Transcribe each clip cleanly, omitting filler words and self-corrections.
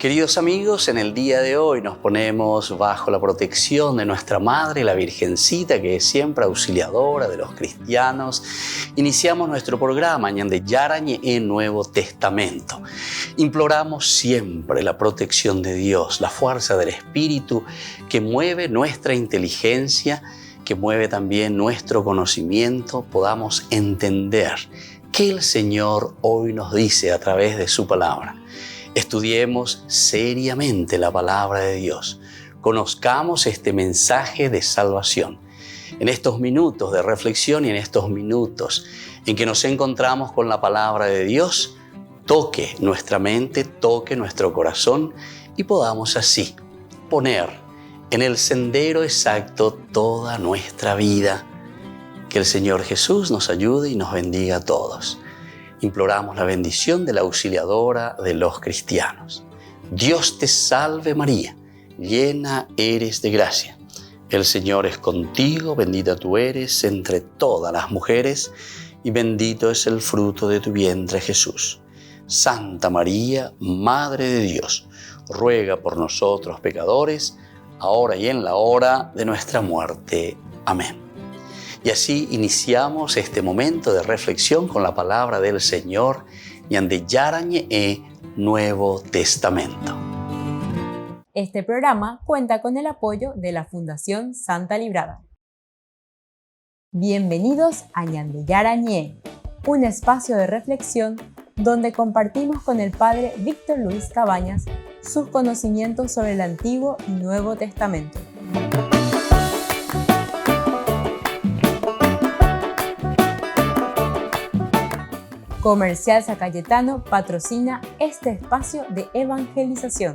Queridos amigos, en el día de hoy nos ponemos bajo la protección de nuestra Madre, la Virgencita, que es siempre auxiliadora de los cristianos. Iniciamos nuestro programa Ñande Yarañe en Nuevo Testamento. Imploramos siempre la protección de Dios, la fuerza del Espíritu que mueve nuestra inteligencia, que mueve también nuestro conocimiento, podamos entender qué el Señor hoy nos dice a través de su palabra. Estudiemos seriamente la palabra de Dios. Conozcamos este mensaje de salvación. En estos minutos de reflexión y en estos minutos en que nos encontramos con la palabra de Dios, toque nuestra mente, toque nuestro corazón y podamos así poner en el sendero exacto toda nuestra vida. Que el Señor Jesús nos ayude y nos bendiga a todos. Imploramos la bendición de la auxiliadora de los cristianos. Dios te salve María, llena eres de gracia. El Señor es contigo, bendita tú eres entre todas las mujeres y bendito es el fruto de tu vientre Jesús. Santa María, Madre de Dios, ruega por nosotros pecadores, ahora y en la hora de nuestra muerte. Amén. Y así iniciamos este momento de reflexión con la palabra del Señor Ñande Yarañe Nuevo Testamento. Este programa cuenta con el apoyo de la Fundación Santa Librada. Bienvenidos a Ñande Yarañe, un espacio de reflexión donde compartimos con el Padre Víctor Luis Cabañas sus conocimientos sobre el Antiguo y Nuevo Testamento. Comercial San Cayetano patrocina este espacio de evangelización.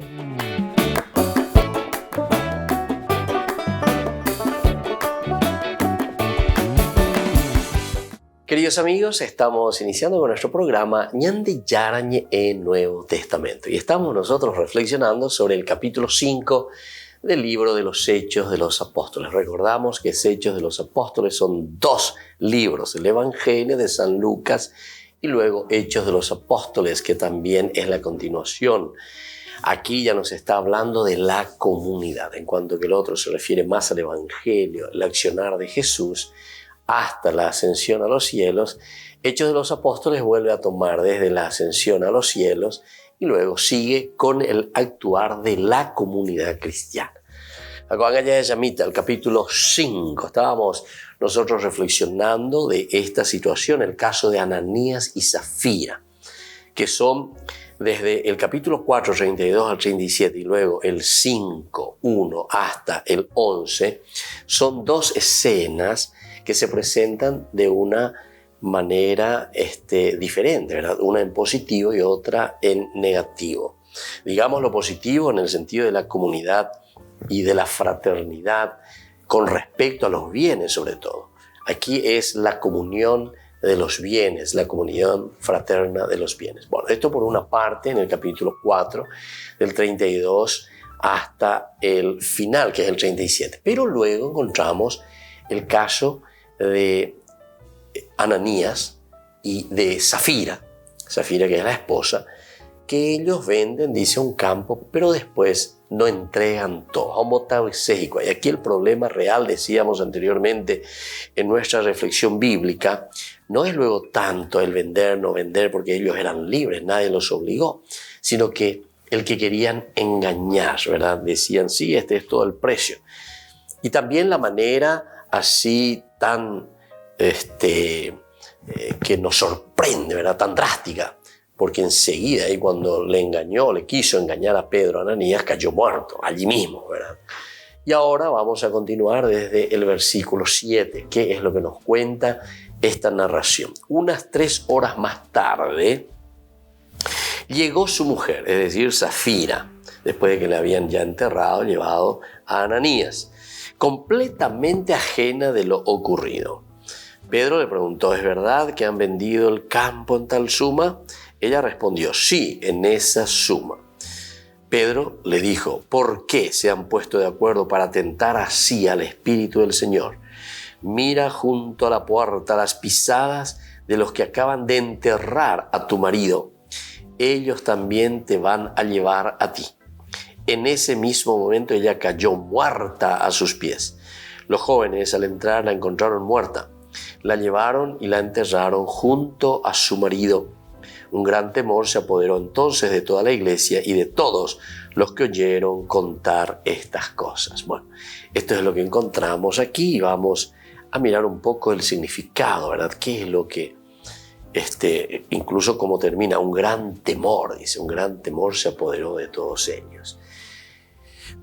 Queridos amigos, estamos iniciando con nuestro programa Ñande Yarañe Nuevo Testamento y estamos nosotros reflexionando sobre el capítulo 5 del libro de los Hechos de los Apóstoles. Recordamos que Hechos de los Apóstoles son 2 libros, el Evangelio de San Lucas y luego Hechos de los Apóstoles, que también es la continuación. Aquí ya nos está hablando de la comunidad, en cuanto que el otro se refiere más al Evangelio, el accionar de Jesús hasta la ascensión a los cielos. Hechos de los Apóstoles vuelve a tomar desde la ascensión a los cielos y luego sigue con el actuar de la comunidad cristiana. El capítulo 5, estábamos nosotros reflexionando de esta situación, el caso de Ananías y Zafira, que son desde el capítulo 4, 32 al 37 y luego el 5, 1 hasta el 11, son 2 escenas que se presentan de una manera diferente, ¿verdad? Una en positivo y otra en negativo. Digamos lo positivo en el sentido de la comunidad y de la fraternidad con respecto a los bienes sobre todo. Aquí es la comunión de los bienes, la comunión fraterna de los bienes. Bueno, esto por una parte en el capítulo 4, del 32 hasta el final, que es el 37. Pero luego encontramos el caso de Ananías y de Zafira, que es la esposa, que ellos venden, dice, un campo, pero después no entregan todo. Y aquí el problema real, decíamos anteriormente en nuestra reflexión bíblica, no es luego tanto el vender, no vender, porque ellos eran libres, nadie los obligó, sino que el que querían engañar, ¿verdad? Decían, sí, este es todo el precio. Y también la manera así tan, que nos sorprende, ¿verdad? Tan drástica. Porque enseguida, y cuando le quiso engañar a Pedro, Ananías, cayó muerto, allí mismo, ¿verdad? Y ahora vamos a continuar desde el versículo 7, que es lo que nos cuenta esta narración. Unas 3 horas más tarde, llegó su mujer, es decir, Zafira, después de que le habían ya enterrado, llevado a Ananías, completamente ajena de lo ocurrido. Pedro le preguntó, ¿es verdad que han vendido el campo en tal suma? Ella respondió, sí, en esa suma. Pedro le dijo, ¿por qué se han puesto de acuerdo para tentar así al Espíritu del Señor? Mira junto a la puerta las pisadas de los que acaban de enterrar a tu marido. Ellos también te van a llevar a ti. En ese mismo momento ella cayó muerta a sus pies. Los jóvenes al entrar la encontraron muerta. La llevaron y la enterraron junto a su marido. Un gran temor se apoderó entonces de toda la iglesia y de todos los que oyeron contar estas cosas. Bueno, esto es lo que encontramos aquí y vamos a mirar un poco el significado, ¿verdad? ¿Qué es lo que, incluso cómo termina? Un gran temor, dice, un gran temor se apoderó de todos ellos.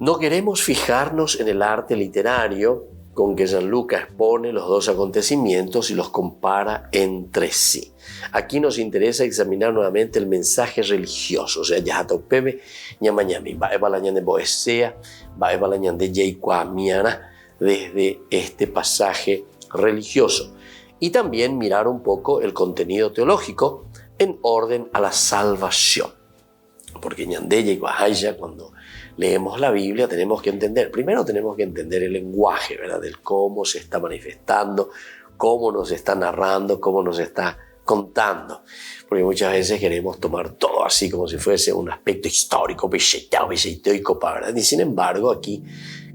No queremos fijarnos en el arte literario con que Gianluca expone los dos acontecimientos y los compara entre sí. Aquí nos interesa examinar nuevamente el mensaje religioso, o sea, Yahatopebe, Ñamañami, Baebalañan de Boesea, Baebalañan de Yeikwamiana, desde este pasaje religioso. Y también mirar un poco el contenido teológico en orden a la salvación. Porque Ñande Yeikwahaya, cuando leemos la Biblia, tenemos que entender, primero tenemos que entender el lenguaje, ¿verdad? Del cómo se está manifestando, cómo nos está narrando, cómo nos está contando. Porque muchas veces queremos tomar todo así como si fuese un aspecto histórico, histórico, ¿verdad? Y sin embargo, aquí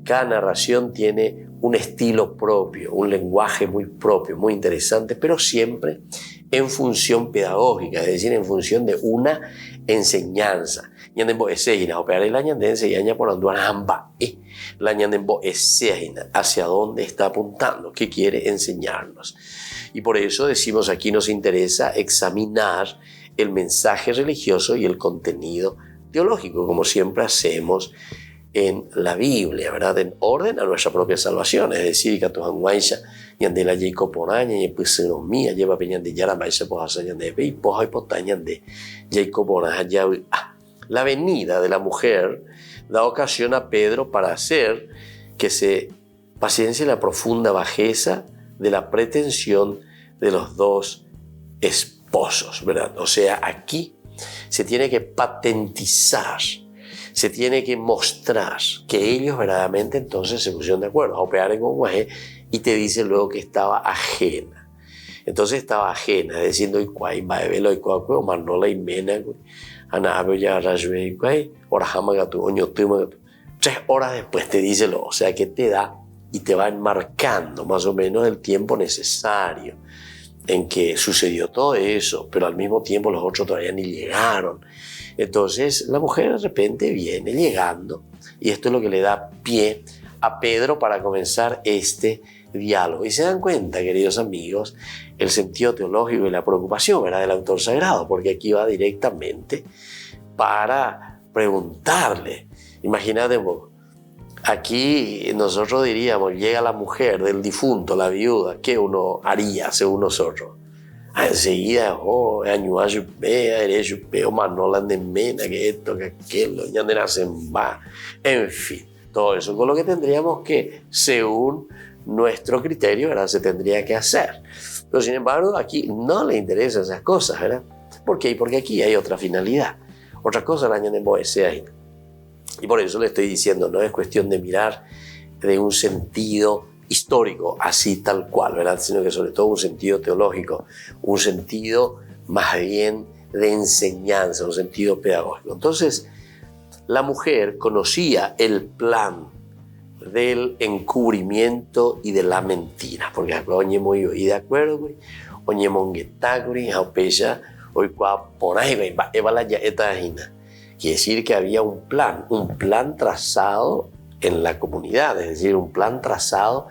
cada narración tiene un estilo propio, un lenguaje muy propio, muy interesante, pero siempre en función pedagógica, es decir, en función de una enseñanza. ¿Hacia dónde está apuntando? ¿Qué quiere enseñarnos? Y por eso decimos aquí nos interesa examinar el mensaje religioso y el contenido teológico, como siempre hacemos en la Biblia, ¿verdad? En orden a nuestra propia salvación, es decir, que tu hanguaisha ñande la Jacob poraña y pues no mía lleva peñan de yara maisha poja ñande y poja y potañan de Jacob poraña. La venida de la mujer da ocasión a Pedro para hacer que se paciencie la profunda bajeza de la pretensión de los dos esposos, ¿verdad? O sea, aquí se tiene que patentizar, se tiene que mostrar que ellos verdaderamente entonces se pusieron de acuerdo. A operar en un guaje y te dice luego que estaba ajena. Entonces estaba ajena, diciendo, o manola y mena, 3 horas después te dice lo, o sea que te da y te va enmarcando más o menos el tiempo necesario en que sucedió todo eso, pero al mismo tiempo los otros todavía ni llegaron. Entonces la mujer de repente viene llegando y esto es lo que le da pie a Pedro para comenzar este diálogo. Y se dan cuenta, queridos amigos, el sentido teológico y la preocupación, ¿verdad?, del autor sagrado, porque aquí va directamente para preguntarle. Imagínate vos, aquí nosotros diríamos, llega la mujer del difunto, la viuda, ¿qué uno haría según nosotros? Enseguida, manolan de mena, que esto, que aquello, ya de nacen va, en fin, todo eso con lo que tendríamos que, según nuestro criterio, ¿verdad?, se tendría que hacer. Pero sin embargo, aquí no le interesan esas cosas, ¿verdad? ¿Por qué? Porque aquí hay otra finalidad. Otra cosa la añaden Boesea. Y por eso le estoy diciendo, no es cuestión de mirar de un sentido histórico, así tal cual, ¿verdad?, sino que sobre todo un sentido teológico, un sentido más bien de enseñanza, un sentido pedagógico. Entonces, la mujer conocía el plan del encubrimiento y de la mentira, porque oye muy y de acuerdo, oye monguetaguri, aupella, hoy cua por ahí va evala ya etagina. Quiere decir que había un plan trazado en la comunidad, es decir, un plan trazado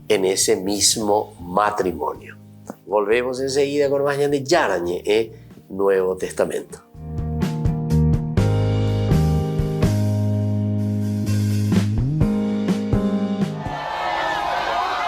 en ese mismo matrimonio. Volvemos enseguida con más de Yarañe, Nuevo Testamento.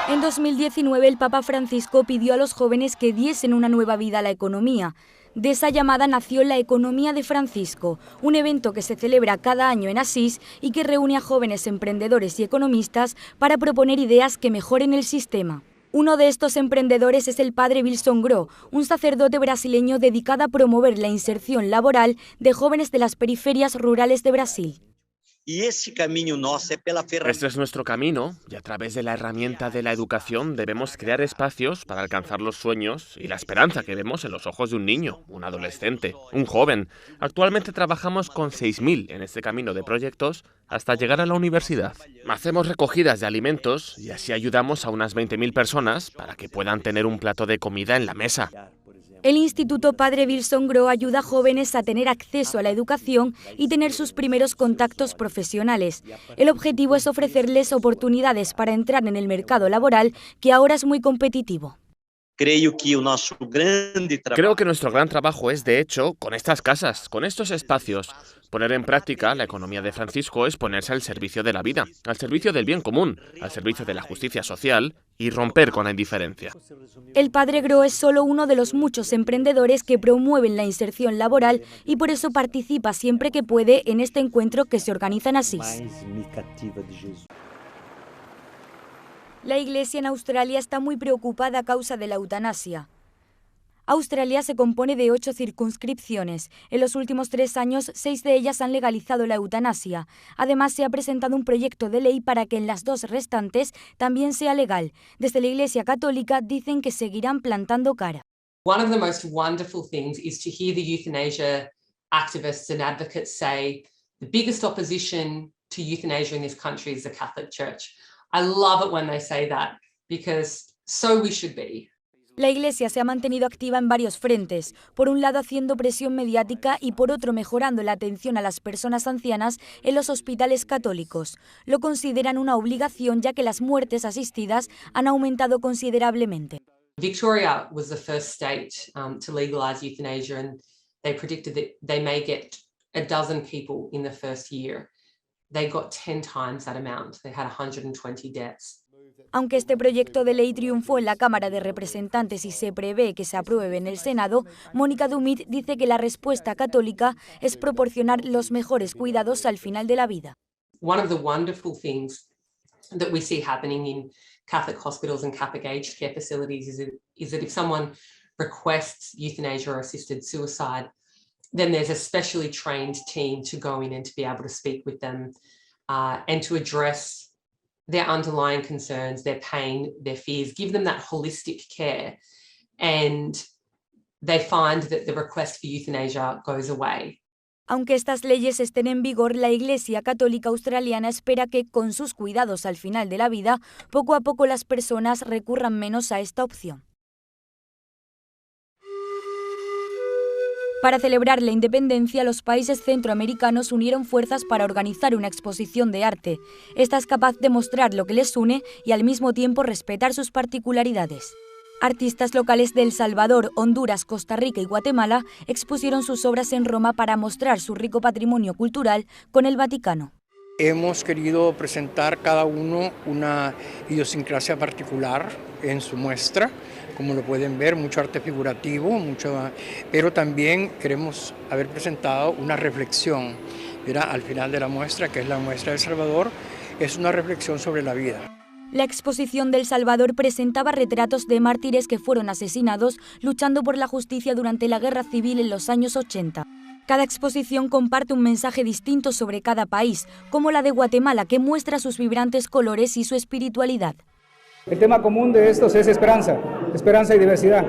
En 2019 el Papa Francisco pidió a los jóvenes que diesen una nueva vida a la economía. De esa llamada nació la Economía de Francisco, un evento que se celebra cada año en Asís y que reúne a jóvenes emprendedores y economistas para proponer ideas que mejoren el sistema. Uno de estos emprendedores es el padre Wilson Gro, un sacerdote brasileño dedicado a promover la inserción laboral de jóvenes de las periferias rurales de Brasil. Este es nuestro camino y a través de la herramienta de la educación debemos crear espacios para alcanzar los sueños y la esperanza que vemos en los ojos de un niño, un adolescente, un joven. Actualmente trabajamos con 6.000 en este camino de proyectos hasta llegar a la universidad. Hacemos recogidas de alimentos y así ayudamos a unas 20.000 personas para que puedan tener un plato de comida en la mesa. El Instituto Padre Wilson Grow ayuda a jóvenes a tener acceso a la educación y tener sus primeros contactos profesionales. El objetivo es ofrecerles oportunidades para entrar en el mercado laboral, que ahora es muy competitivo. Creo que nuestro gran trabajo es, de hecho, con estas casas, con estos espacios. Poner en práctica la economía de Francisco es ponerse al servicio de la vida, al servicio del bien común, al servicio de la justicia social y romper con la indiferencia. El Padre Grow es solo uno de los muchos emprendedores que promueven la inserción laboral y por eso participa siempre que puede en este encuentro que se organiza en Asís. La Iglesia en Australia está muy preocupada a causa de la eutanasia. Australia se compone de 8 circunscripciones. En los últimos 3 años, 6 de ellas han legalizado la eutanasia. Además, se ha presentado un proyecto de ley para que en las 2 restantes también sea legal. Desde la Iglesia Católica dicen que seguirán plantando cara. One of the most wonderful things is to hear the euthanasia activists and advocates say the biggest opposition to euthanasia in this country is the Catholic Church. I love it when they say that because so we should be. La Iglesia se ha mantenido activa en varios frentes, por un lado haciendo presión mediática y por otro mejorando la atención a las personas ancianas en los hospitales católicos. Lo consideran una obligación ya que las muertes asistidas han aumentado considerablemente. Victoria was the first state to legalize euthanasia and they predicted that they may get a dozen people in the first year. They got 10 times that amount. They had 120 deaths. Aunque este proyecto de ley triunfó en la Cámara de Representantes y se prevé que se apruebe en el Senado, Mónica Dumit dice que la respuesta católica es proporcionar los mejores cuidados al final de la vida. One of the wonderful things that we see happening in Catholic hospitals and Catholic aged care facilities is that if someone requests euthanasia or assisted suicide, then there's a specially trained team to go in and to be able to speak with them and to address their underlying concerns, their pain, their fears, give them that holistic care, and they find that the request for euthanasia goes away. Aunque estas leyes estén en vigor, la Iglesia Católica Australiana espera que, con sus cuidados al final de la vida, poco a poco las personas recurran menos a esta opción. Para celebrar la independencia, los países centroamericanos unieron fuerzas para organizar una exposición de arte. Esta es capaz de mostrar lo que les une y al mismo tiempo respetar sus particularidades. Artistas locales de El Salvador, Honduras, Costa Rica y Guatemala expusieron sus obras en Roma para mostrar su rico patrimonio cultural con el Vaticano. Hemos querido presentar cada uno una idiosincrasia particular en su muestra. Como lo pueden ver, mucho arte figurativo, pero también queremos haber presentado una reflexión. Mira, al final de la muestra, que es la muestra de El Salvador, es una reflexión sobre la vida. La exposición de El Salvador presentaba retratos de mártires que fueron asesinados luchando por la justicia durante la Guerra Civil en los años 80. Cada exposición comparte un mensaje distinto sobre cada país, como la de Guatemala, que muestra sus vibrantes colores y su espiritualidad. El tema común de estos es esperanza y diversidad,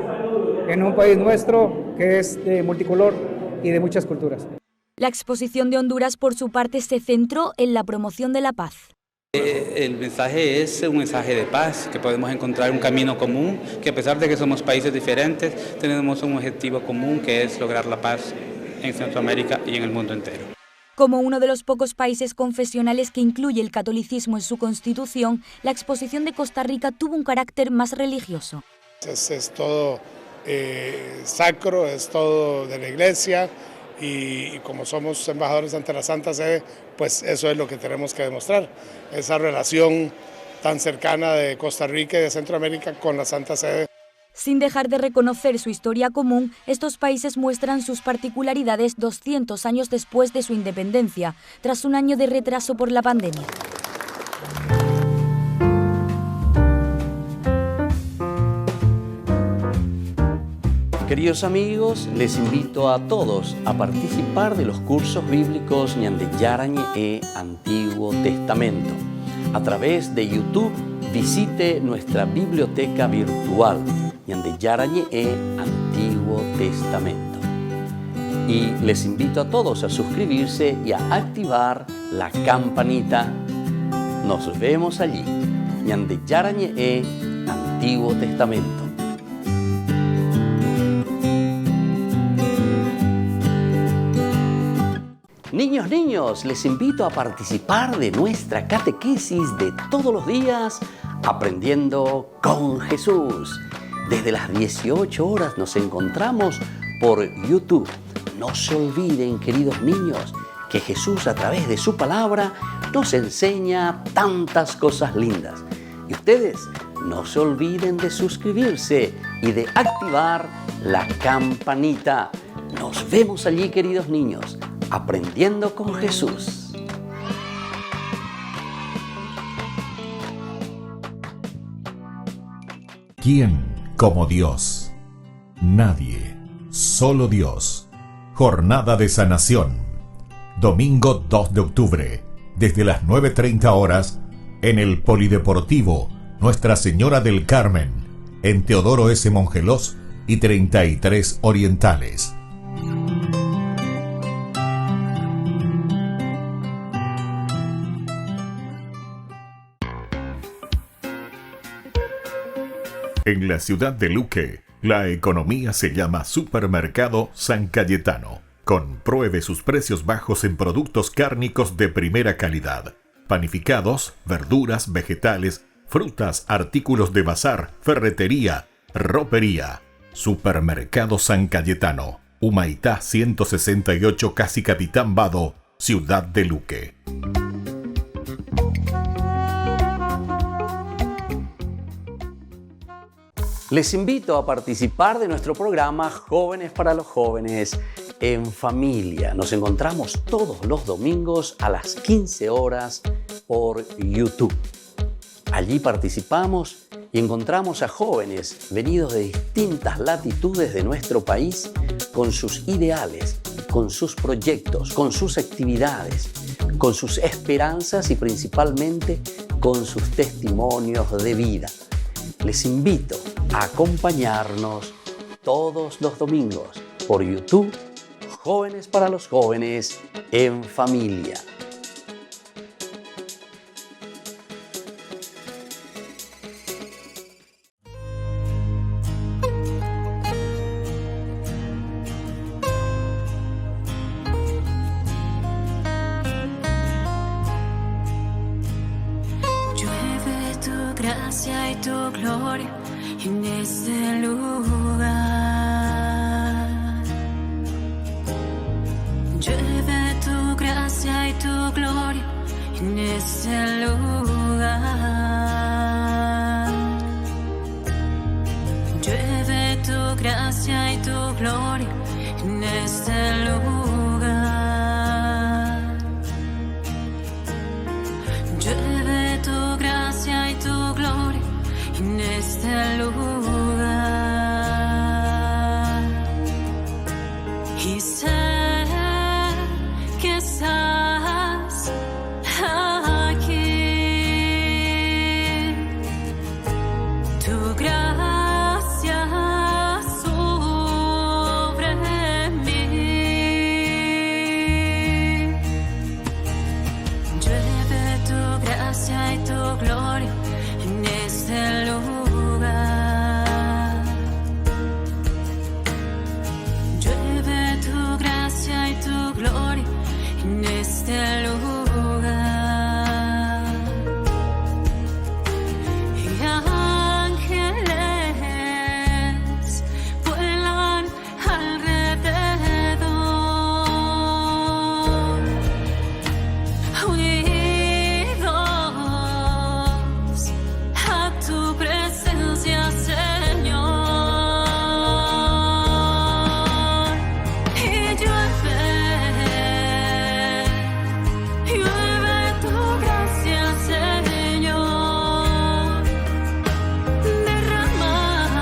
en un país nuestro que es multicolor y de muchas culturas. La exposición de Honduras, por su parte, se centró en la promoción de la paz. El mensaje es un mensaje de paz, que podemos encontrar un camino común, que a pesar de que somos países diferentes, tenemos un objetivo común que es lograr la paz en Centroamérica y en el mundo entero. Como uno de los pocos países confesionales que incluye el catolicismo en su constitución, la exposición de Costa Rica tuvo un carácter más religioso. Es todo sacro, es todo de la Iglesia y como somos embajadores ante la Santa Sede, pues eso es lo que tenemos que demostrar, esa relación tan cercana de Costa Rica y de Centroamérica con la Santa Sede. Sin dejar de reconocer su historia común, estos países muestran sus particularidades 200 años después de su independencia, tras un año de retraso por la pandemia. Queridos amigos, les invito a todos a participar de los cursos bíblicos Ñande Yarañe e Antiguo Testamento. A través de YouTube, visite nuestra biblioteca virtual Ñande Yarañe e Antiguo Testamento. Y les invito a todos a suscribirse y a activar la campanita. Nos vemos allí. Ñande Yarañe e Antiguo Testamento. Niños, les invito a participar de nuestra catequesis de todos los días, Aprendiendo con Jesús. Desde las 18 horas nos encontramos por YouTube. No se olviden, queridos niños, que Jesús a través de su palabra nos enseña tantas cosas lindas. Y ustedes no se olviden de suscribirse y de activar la campanita. Nos vemos allí, queridos niños, Aprendiendo con Jesús. ¿Quién como Dios? Nadie, solo Dios. Jornada de Sanación. Domingo 2 de octubre, desde las 9:30 horas, en el Polideportivo Nuestra Señora del Carmen, en Teodoro S. Mongelós y 33 Orientales. En la ciudad de Luque, la economía se llama Supermercado San Cayetano. Compruebe sus precios bajos en productos cárnicos de primera calidad. Panificados, verduras, vegetales, frutas, artículos de bazar, ferretería, ropería. Supermercado San Cayetano. Humaitá 168, Casi Capitán Vado, ciudad de Luque. Les invito a participar de nuestro programa Jóvenes para los Jóvenes en Familia. Nos encontramos todos los domingos a las 15 horas por YouTube. Allí participamos y encontramos a jóvenes venidos de distintas latitudes de nuestro país con sus ideales, con sus proyectos, con sus actividades, con sus esperanzas y principalmente con sus testimonios de vida. Les invito a acompañarnos todos los domingos por YouTube, Jóvenes para los Jóvenes en Familia. Llueve tu gracia y tu gloria en este lugar. Llueve tu gracia y tu gloria en este lugar. Llueve tu gracia y tu gloria en este lugar. Llueve tu gracia y tu gloria en este lugar. Y sé que estás aquí. Tu gracia sobre mí. Llueve tu gracia y tu gloria en este lugar. Llueve tu gracia y tu gloria en este lugar. Y ángeles vuelan alrededor, unidos a tu presencia, Señor. Y llueve tu gracia, Señor. Derramas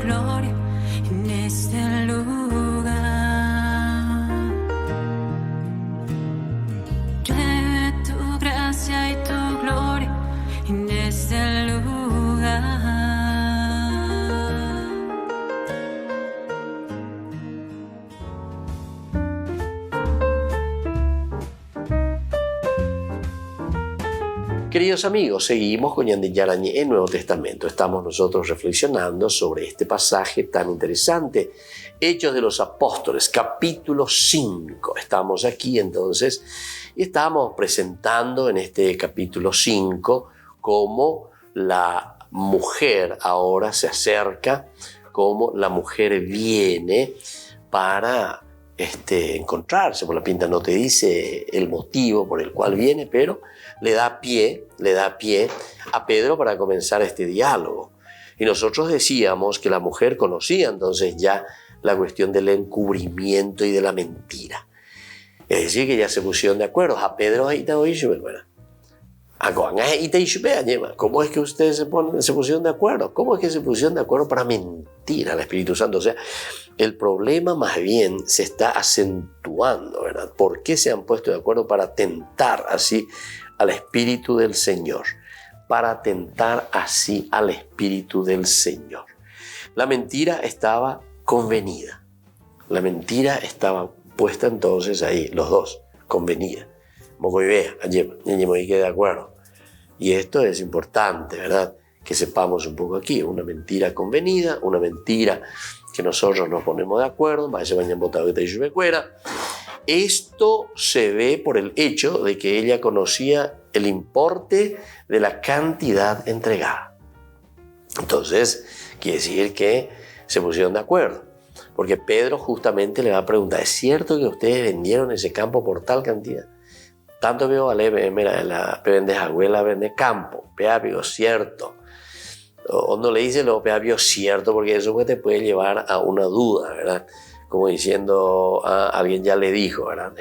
gloria en este lugar. Llueve tu gracia y tu gloria en este lugar. Queridos amigos, seguimos con Ñande Yarañé en Nuevo Testamento. Estamos nosotros reflexionando sobre este pasaje tan interesante. Hechos de los Apóstoles, capítulo 5. Estamos aquí entonces y estamos presentando en este capítulo 5 cómo la mujer ahora se acerca, cómo la mujer viene para encontrarse. Por la pinta no te dice el motivo por el cual viene, pero le da pie a Pedro para comenzar este diálogo. Y nosotros decíamos que la mujer conocía entonces ya la cuestión del encubrimiento y de la mentira. Es decir, que ya se pusieron de acuerdo. A Pedro ahí te oí, ¿cómo es que ustedes se pusieron de acuerdo? ¿Cómo es que se pusieron de acuerdo para mentir al Espíritu Santo? O sea, el problema más bien se está acentuando, ¿verdad? ¿Por qué se han puesto de acuerdo para tentar así al Espíritu del Señor? Para tentar así al Espíritu del Señor. La mentira estaba convenida. La mentira estaba puesta entonces ahí, los dos, convenida. De acuerdo. Y esto es importante, ¿verdad? Que sepamos un poco aquí. Una mentira convenida, una mentira que nosotros nos ponemos de acuerdo. Esto se ve por el hecho de que ella conocía el importe de la cantidad entregada. Entonces, quiere decir que se pusieron de acuerdo. Porque Pedro justamente le va a preguntar, ¿es cierto que ustedes vendieron ese campo por tal cantidad? Tanto veo vale, mira, la vende abuela, vende campo, peapio, cierto. O no le dice lo peapio cierto, porque eso te puede llevar a una duda, ¿verdad? Como diciendo, alguien ya le dijo, ¿verdad?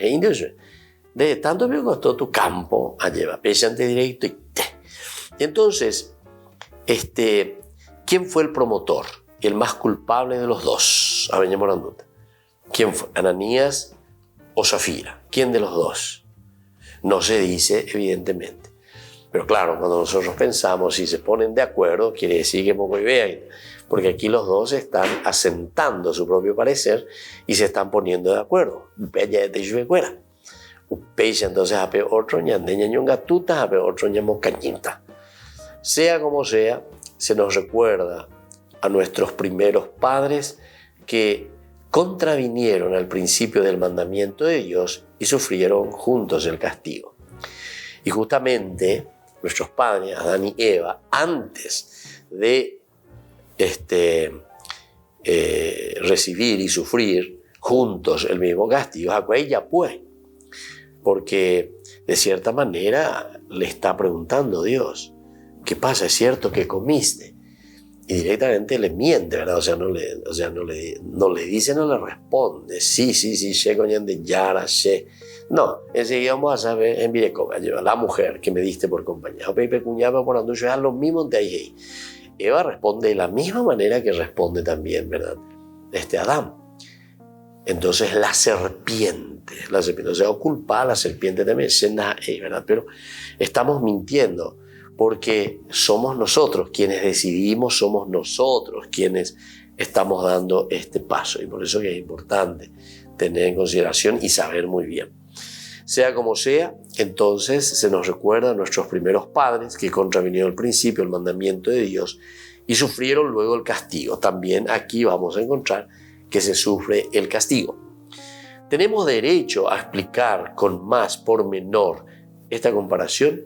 De tanto me costó tu campo, a llevar, pesante directo y te. Y entonces, ¿quién fue el promotor? El más culpable de los dos. ¿Quién fue? ¿Ananías o Zafira? ¿Quién de los dos? No se dice, evidentemente. Pero claro, cuando nosotros pensamos, si se ponen de acuerdo, quiere decir que poco y vean. Porque aquí los dos están asentando su propio parecer y se están poniendo de acuerdo. Entonces, a otro ñandeña ñongatuta, a otro ñamocañita. Sea como sea, se nos recuerda a nuestros primeros padres que contravinieron al principio del mandamiento de Dios y sufrieron juntos el castigo. Y justamente nuestros padres, Adán y Eva, antes de recibir y sufrir juntos el mismo castigo, porque de cierta manera le está preguntando Dios, ¿qué pasa? ¿Es cierto que comiste? Y directamente le miente, ¿verdad? No le dice, no le responde. Sí, de Yara, no, enseguida vamos a saber en Virecoba, la mujer que me diste por compañía. Pepe cuñaba por anduyo, es lo mismo de ahí. Eva responde de la misma manera que responde también, ¿verdad? Adán. Entonces la serpiente, o sea, culpa a la serpiente también, ¿verdad? Pero estamos mintiendo. Porque somos nosotros quienes decidimos, somos nosotros quienes estamos dando este paso. Y por eso que es importante tener en consideración y saber muy bien. Sea como sea, entonces se nos recuerda a nuestros primeros padres que contravinieron al principio el mandamiento de Dios y sufrieron luego el castigo. También aquí vamos a encontrar que se sufre el castigo. ¿Tenemos derecho a explicar con más pormenor esta comparación?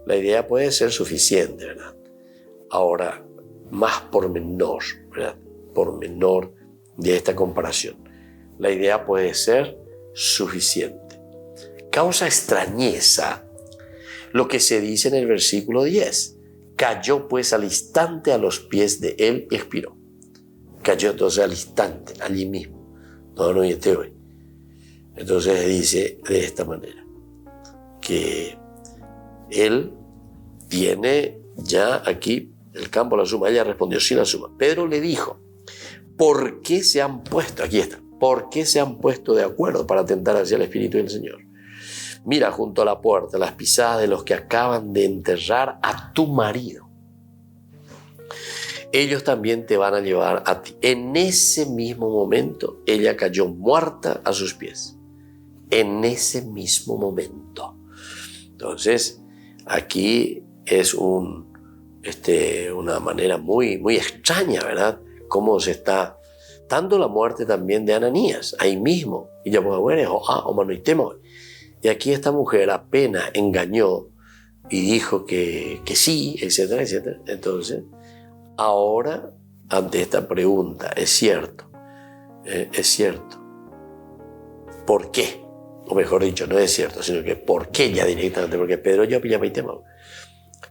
La idea puede ser suficiente, ¿verdad? Ahora, más pormenor, ¿verdad? Pormenor de esta comparación. La idea puede ser suficiente. Causa extrañeza lo que se dice en el versículo 10. Cayó pues al instante a los pies de él y expiró. Cayó entonces al instante, allí mismo. No, entonces dice de esta manera, que él tiene ya aquí el campo, la suma. Ella respondió sin la suma. Pedro le dijo, ¿por qué se han puesto? Aquí está. ¿Por qué se han puesto de acuerdo para atentar hacia el Espíritu del Señor? Mira junto a la puerta las pisadas de los que acaban de enterrar a tu marido. Ellos también te van a llevar a ti. En ese mismo momento, ella cayó muerta a sus pies. En ese mismo momento. Entonces, aquí es una manera muy, muy extraña, ¿verdad? Cómo se está dando la muerte también de Ananías, ahí mismo. Y aquí esta mujer apenas engañó y dijo que sí, etcétera, etcétera. Entonces, ahora, ante esta pregunta, es cierto. ¿Por qué? O mejor dicho, no es cierto, sino que ¿por qué ya directamente? Porque Pedro ya pilla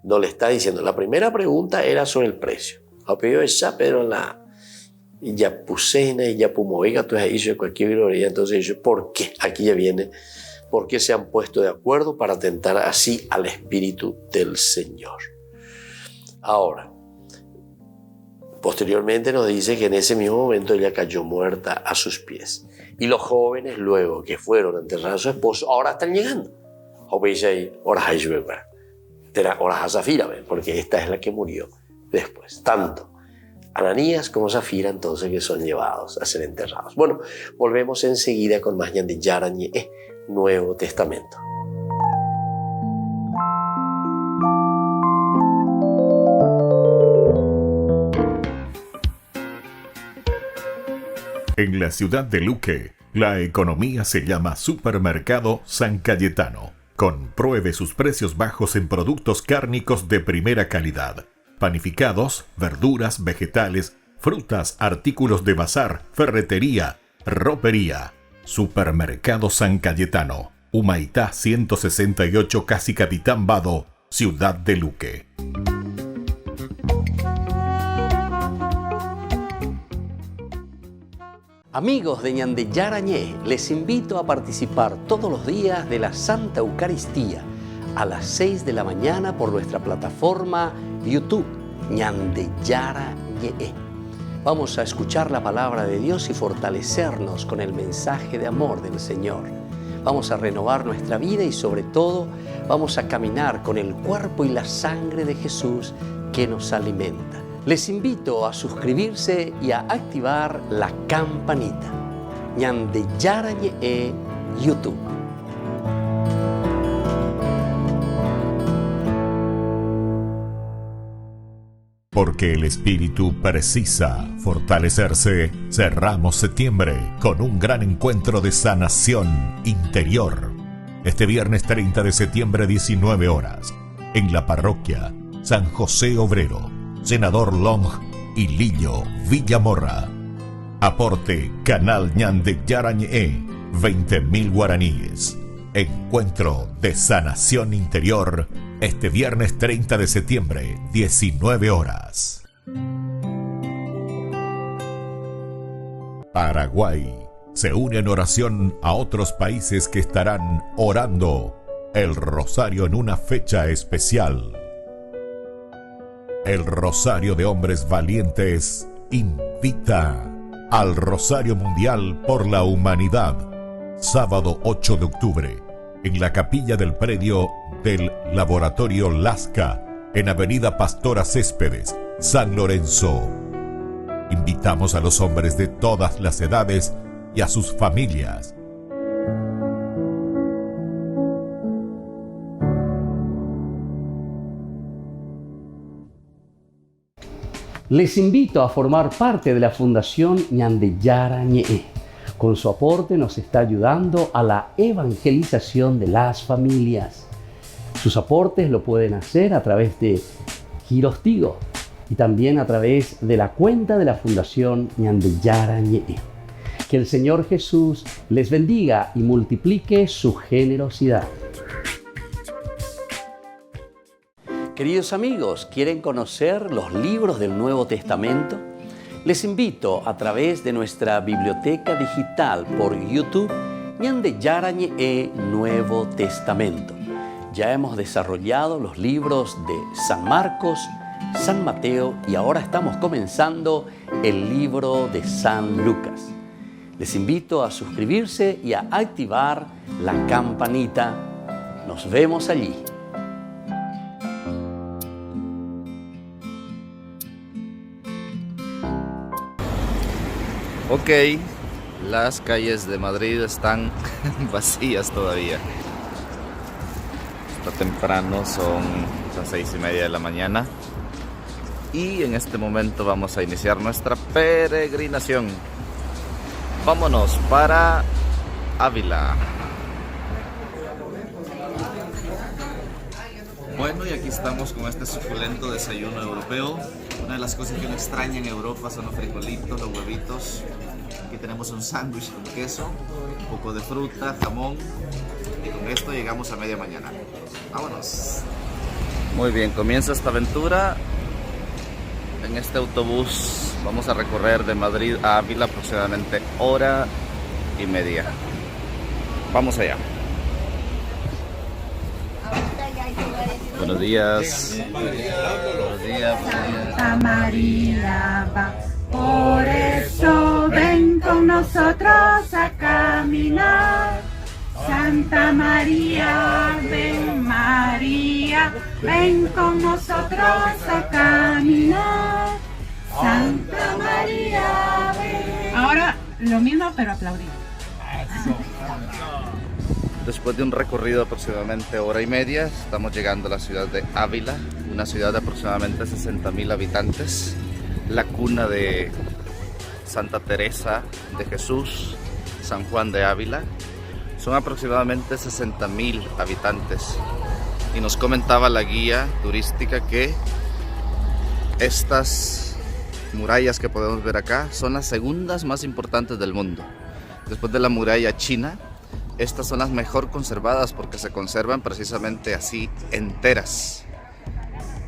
no le está diciendo. La primera pregunta era sobre el precio. Ha pedido esa, pero y ya pusena y ya pumoiga, entonces hizo cualquier gloria. Entonces dice, ¿por qué? Aquí ya viene, ¿por qué se han puesto de acuerdo para atentar así al Espíritu del Señor? Ahora, posteriormente nos dice que en ese mismo momento ella cayó muerta a sus pies. Y los jóvenes luego que fueron a enterrar a su esposo, ahora están llegando. Ahora Zafira, porque esta es la que murió después. Tanto Ananías como Zafira, entonces, que son llevados a ser enterrados. Bueno, volvemos enseguida con más Ñande Yarañe, Nuevo Testamento. En la ciudad de Luque, la economía se llama Supermercado San Cayetano. Compruebe sus precios bajos en productos cárnicos de primera calidad. Panificados, verduras, vegetales, frutas, artículos de bazar, ferretería, ropería. Supermercado San Cayetano. Humaitá 168, Casi Capitán Vado, ciudad de Luque. Amigos de Ñande Yarañé, les invito a participar todos los días de la Santa Eucaristía a las 6 de la mañana por nuestra plataforma YouTube, Ñande Yarañé. Vamos a escuchar la palabra de Dios y fortalecernos con el mensaje de amor del Señor. Vamos a renovar nuestra vida y sobre todo vamos a caminar con el cuerpo y la sangre de Jesús que nos alimenta. Les invito a suscribirse y a activar la campanita. Ñande Yarañé YouTube. Porque el espíritu precisa fortalecerse, cerramos septiembre con un gran encuentro de sanación interior. Este viernes 30 de septiembre, 19 horas, en la parroquia San José Obrero, Senador Long y Lillo, Villamorra. Aporte Canal Ñande Yarañé, 20.000 guaraníes. Encuentro de sanación interior este viernes 30 de septiembre, 19 horas. Paraguay se une en oración a otros países que estarán orando el rosario en una fecha especial. El Rosario de Hombres Valientes invita al Rosario Mundial por la Humanidad, sábado 8 de octubre, en la capilla del predio del Laboratorio Lasca, en Avenida Pastora Céspedes, San Lorenzo. Invitamos a los hombres de todas las edades y a sus familias. Les invito a formar parte de la Fundación Ñande Yarañé. Con su aporte nos está ayudando a la evangelización de las familias. Sus aportes lo pueden hacer a través de Giros Tigo y también a través de la cuenta de la Fundación Ñande Yarañé. Que el Señor Jesús les bendiga y multiplique su generosidad. Queridos amigos, ¿quieren conocer los libros del Nuevo Testamento? Les invito a través de nuestra biblioteca digital por YouTube, Ñande Yarañé Nuevo Testamento. Ya hemos desarrollado los libros de San Marcos, San Mateo y ahora estamos comenzando el libro de San Lucas. Les invito a suscribirse y a activar la campanita. Nos vemos allí. Ok, las calles de Madrid están vacías todavía. Está temprano, son las 6:30 de la mañana. Y en este momento vamos a iniciar nuestra peregrinación. Vámonos para Ávila. Bueno, y aquí estamos con este suculento desayuno europeo. Una de las cosas que uno extraña en Europa son los frijolitos, los huevitos. Aquí tenemos un sándwich con queso, un poco de fruta, jamón. Y con esto llegamos a media mañana. ¡Vámonos! Muy bien, comienza esta aventura. En este autobús vamos a recorrer de Madrid a Ávila aproximadamente 1:30. Vamos allá. Buenos días. Buenos días. Santa María va, por eso ven con nosotros a caminar. Santa María, ven con nosotros a caminar. Santa María, ven. Ahora lo mismo, pero aplaudir. Después de un recorrido de aproximadamente 1:30, estamos llegando a la ciudad de Ávila, una ciudad de aproximadamente 60.000 habitantes, la cuna de Santa Teresa de Jesús, San Juan de Ávila. Son aproximadamente 60.000 habitantes. Y nos comentaba la guía turística que estas murallas que podemos ver acá son las segundas más importantes del mundo. Después de la muralla china, estas son las mejor conservadas porque se conservan precisamente así enteras.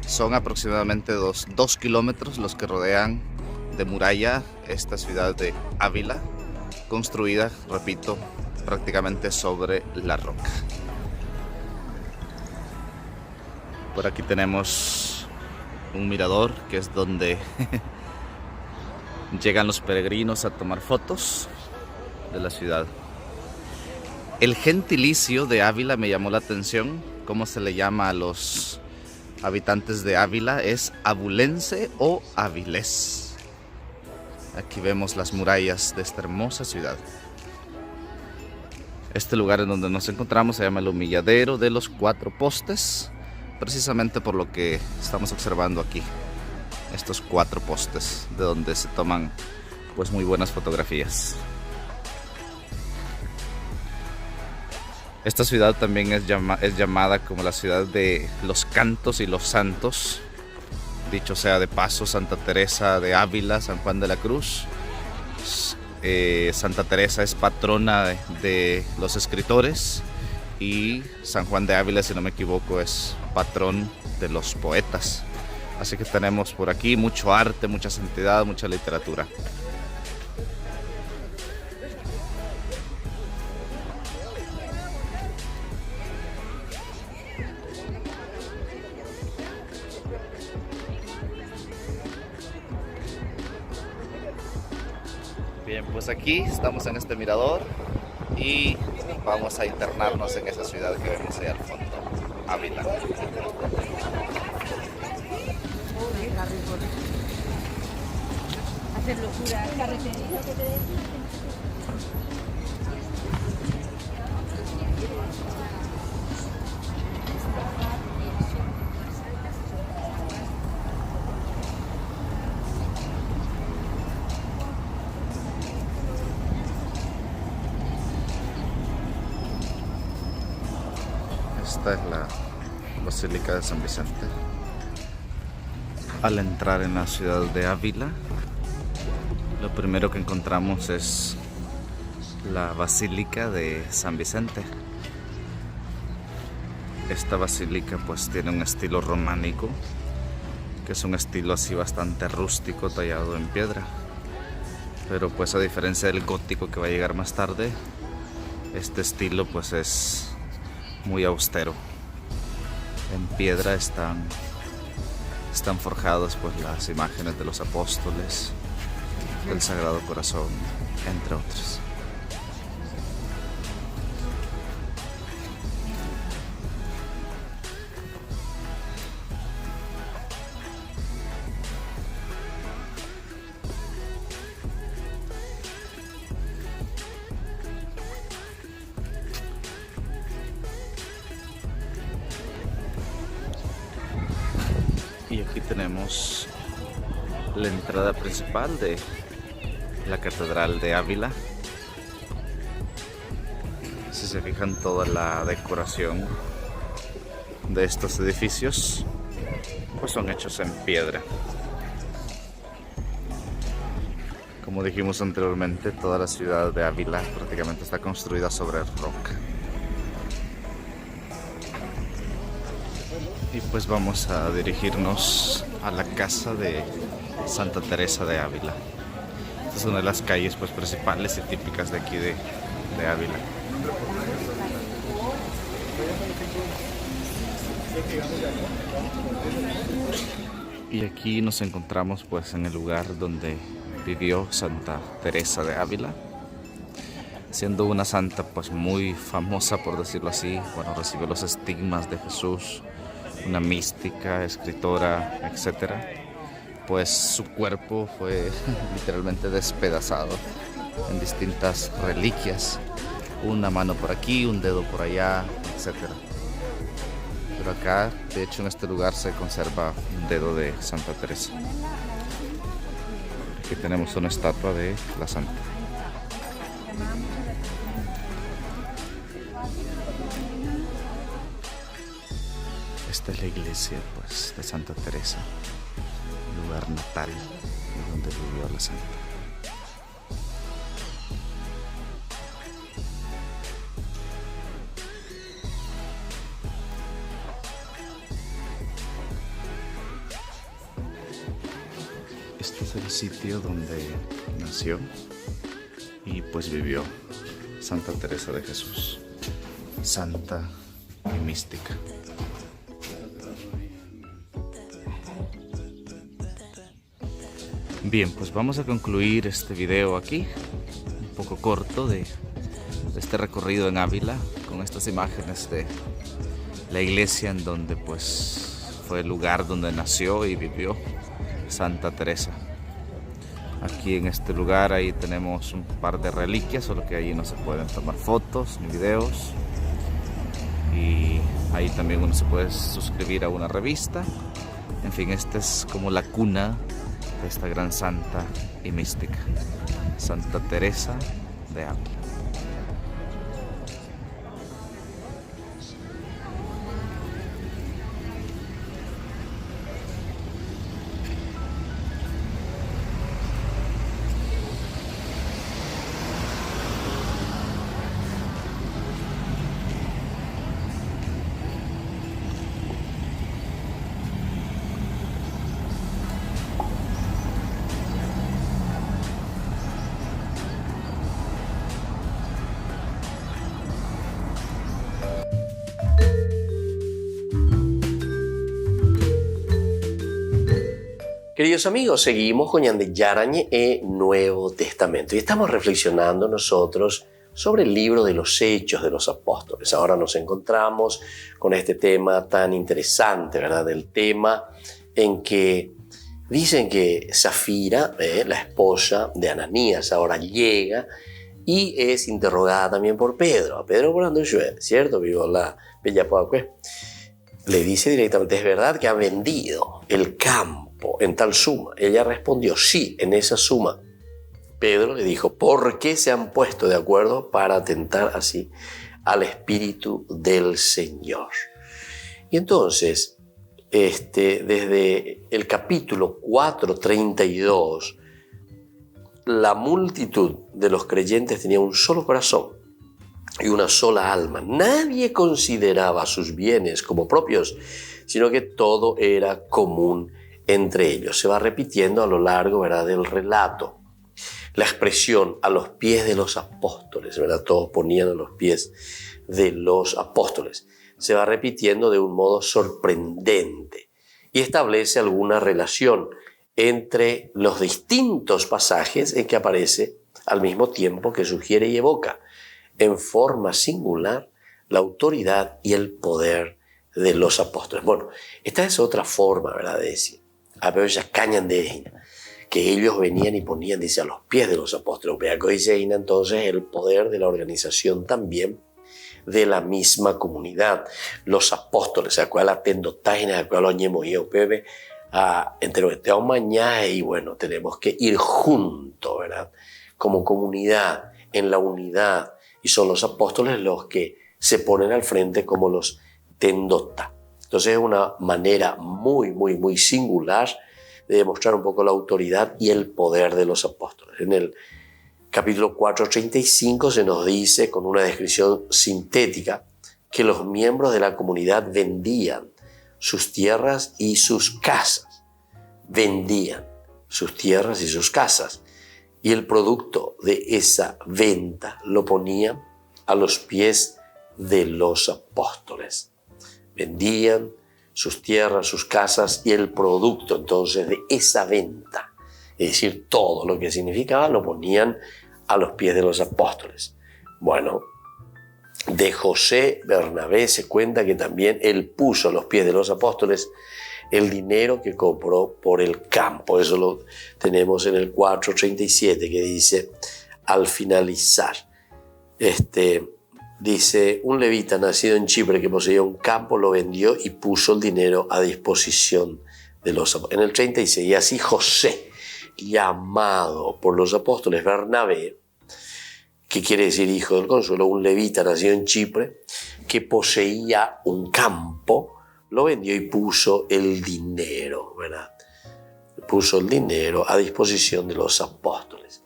Son aproximadamente 2 kilómetros los que rodean de muralla esta ciudad de Ávila, construida, repito, prácticamente sobre la roca. Por aquí tenemos un mirador que es donde llegan los peregrinos a tomar fotos de la ciudad. El gentilicio de Ávila me llamó la atención. ¿Cómo se le llama a los habitantes de Ávila? Es abulense o avilés. Aquí vemos las murallas de esta hermosa ciudad. Este lugar en donde nos encontramos se llama el Humilladero de los 4 postes, precisamente por lo que estamos observando aquí. Estos 4 postes de donde se toman pues muy buenas fotografías. Esta ciudad también es llamada como la ciudad de los cantos y los santos. Dicho sea de paso, Santa Teresa de Ávila, San Juan de la Cruz. Santa Teresa es patrona de los escritores y San Juan de Ávila, si no me equivoco, es patrón de los poetas. Así que tenemos por aquí mucho arte, mucha santidad, mucha literatura. Bien, pues aquí estamos en este mirador y vamos a internarnos en esa ciudad que vemos ahí al fondo, Ávila. Hacer locura, carreterita que te decía. Esta es la Basílica de San Vicente. Al entrar en la ciudad de Ávila, lo primero que encontramos es la Basílica de San Vicente. Esta basílica pues tiene un estilo románico, que es un estilo así bastante rústico, tallado en piedra. Pero pues a diferencia del gótico que va a llegar más tarde, este estilo pues es muy austero. En piedra están están forjadas pues las imágenes de los apóstoles, del Sagrado Corazón, entre otros. Y aquí tenemos la entrada principal de la Catedral de Ávila. Si se fijan, toda la decoración de estos edificios pues son hechos en piedra. Como dijimos anteriormente, toda la ciudad de Ávila prácticamente está construida sobre roca. Y pues vamos a dirigirnos a la casa de Santa Teresa de Ávila. Esta es una de las calles pues principales y típicas de aquí de Ávila. Y aquí nos encontramos pues en el lugar donde vivió Santa Teresa de Ávila, siendo una santa pues muy famosa, por decirlo así. Bueno, recibió los estigmas de Jesús, una mística, escritora, etc. Pues su cuerpo fue literalmente despedazado en distintas reliquias, una mano por aquí, un dedo por allá, etc. Pero acá, de hecho, en este lugar se conserva un dedo de Santa Teresa. Aquí tenemos una estatua de la santa. Esta es la iglesia pues de Santa Teresa, el lugar natal de donde vivió la santa. Este es el sitio donde nació y pues vivió Santa Teresa de Jesús, santa y mística. Bien, pues vamos a concluir este video aquí, un poco corto de este recorrido en Ávila, con estas imágenes de la iglesia en donde pues fue el lugar donde nació y vivió Santa Teresa. Aquí en este lugar ahí tenemos un par de reliquias, solo que ahí no se pueden tomar fotos ni videos. Y ahí también uno se puede suscribir a una revista. En fin, esta es como la cuna de esta gran santa y mística, Santa Teresa de Ávila. Queridos amigos, seguimos con Ñande Yarañe e Nuevo Testamento y estamos reflexionando nosotros sobre el libro de los Hechos de los Apóstoles. Ahora nos encontramos con este tema tan interesante, ¿verdad? El tema en que dicen que Zafira, la esposa de Ananías, ahora llega y es interrogada también por Pedro. A Pedro por Andoyue, ¿cierto? Vivo la Bella Poacue. Le dice directamente, ¿es verdad que han vendido el campo en tal suma? Ella respondió, sí, en esa suma. Pedro le dijo, ¿por qué se han puesto de acuerdo para atentar así al Espíritu del Señor? Y entonces, desde el capítulo 4:32, la multitud de los creyentes tenía un solo corazón y una sola alma. Nadie consideraba sus bienes como propios, sino que todo era común entre ellos. Se va repitiendo a lo largo, ¿verdad?, del relato. La expresión a los pies de los apóstoles, ¿verdad? Todos ponían a los pies de los apóstoles. Se va repitiendo de un modo sorprendente. y establece alguna relación entre los distintos pasajes en que aparece al mismo tiempo que sugiere y evoca en forma singular la autoridad y el poder de los apóstoles. Bueno, esta es otra forma, ¿verdad?, de decir. A veces cañan de ella, que ellos venían y ponían, dice, a los pies de los apóstoles. Entonces el poder de la organización también de la misma comunidad. Los apóstoles, a cual atendo tágina, a cual oñemos y opebe, entre este mañana y bueno, tenemos que ir juntos, ¿verdad?, como comunidad, en la unidad, y son los apóstoles los que se ponen al frente como los tendota. Entonces es una manera muy, muy, muy singular de demostrar un poco la autoridad y el poder de los apóstoles. En el capítulo 4:35 se nos dice, con una descripción sintética, que los miembros de la comunidad vendían sus tierras y sus casas. Vendían sus tierras y sus casas. Y el producto de esa venta lo ponían a los pies de los apóstoles. Vendían sus tierras, sus casas, y el producto entonces de esa venta, es decir, todo lo que significaba, lo ponían a los pies de los apóstoles. Bueno, de José Bernabé se cuenta que también él puso a los pies de los apóstoles el dinero que compró por el campo. Eso lo tenemos en el 4:37, que dice, al finalizar, dice, un levita nacido en Chipre que poseía un campo lo vendió y puso el dinero a disposición de los apóstoles. En el 36, y así José, llamado por los apóstoles Bernabé, que quiere decir hijo del consuelo, un levita nacido en Chipre que poseía un campo, lo vendió y puso el dinero, ¿verdad? Puso el dinero a disposición de los apóstoles.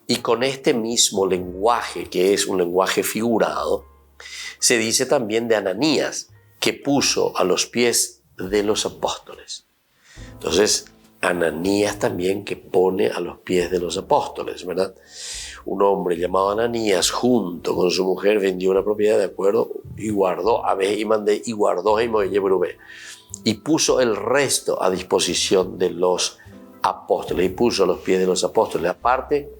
Y con este mismo lenguaje, que es un lenguaje figurado, se dice también de Ananías, que puso a los pies de los apóstoles. Entonces, Ananías también que pone a los pies de los apóstoles, ¿verdad? Un hombre llamado Ananías, junto con su mujer, vendió una propiedad, de acuerdo, y guardó, a ver, y mandé, y guardó, y puso el resto a disposición de los apóstoles, y puso a los pies de los apóstoles la parte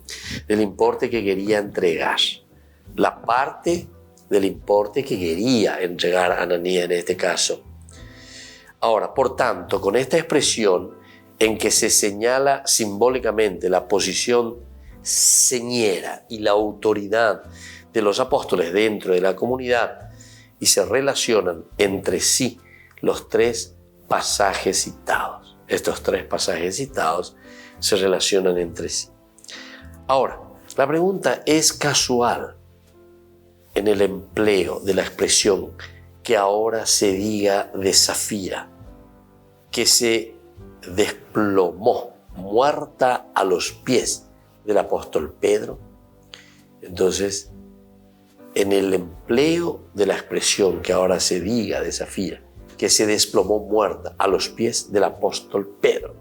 del importe que quería entregar. La parte del importe que quería entregar Ananías en este caso. Ahora, por tanto, con esta expresión en que se señala simbólicamente la posición señera y la autoridad de los apóstoles dentro de la comunidad, y se relacionan entre sí los tres pasajes citados. Estos tres pasajes citados se relacionan entre sí. Ahora, la pregunta es casual en el empleo de la expresión que ahora se diga de Safira, que se desplomó muerta a los pies del apóstol Pedro. Entonces, en el empleo de la expresión que ahora se diga de Safira, que se desplomó muerta a los pies del apóstol Pedro,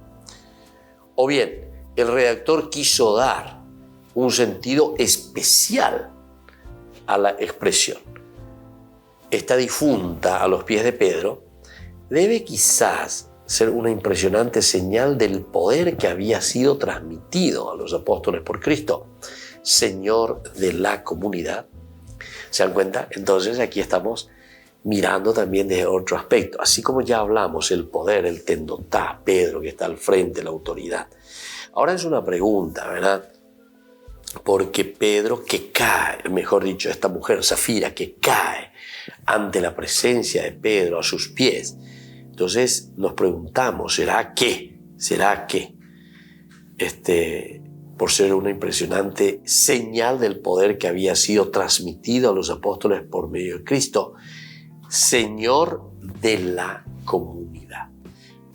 o bien el redactor quiso dar un sentido especial a la expresión, esta difunta a los pies de Pedro, debe quizás ser una impresionante señal del poder que había sido transmitido a los apóstoles por Cristo, Señor de la comunidad. ¿Se dan cuenta? Entonces aquí estamos mirando también desde otro aspecto. Así como ya hablamos, el poder, el tendotá, Pedro que está al frente, la autoridad. Ahora es una pregunta, ¿verdad? Porque Pedro que cae, mejor dicho, esta mujer, Safira, que cae ante la presencia de Pedro a sus pies. Entonces nos preguntamos, ¿será que por ser una impresionante señal del poder que había sido transmitido a los apóstoles por medio de Cristo, Señor de la comunidad?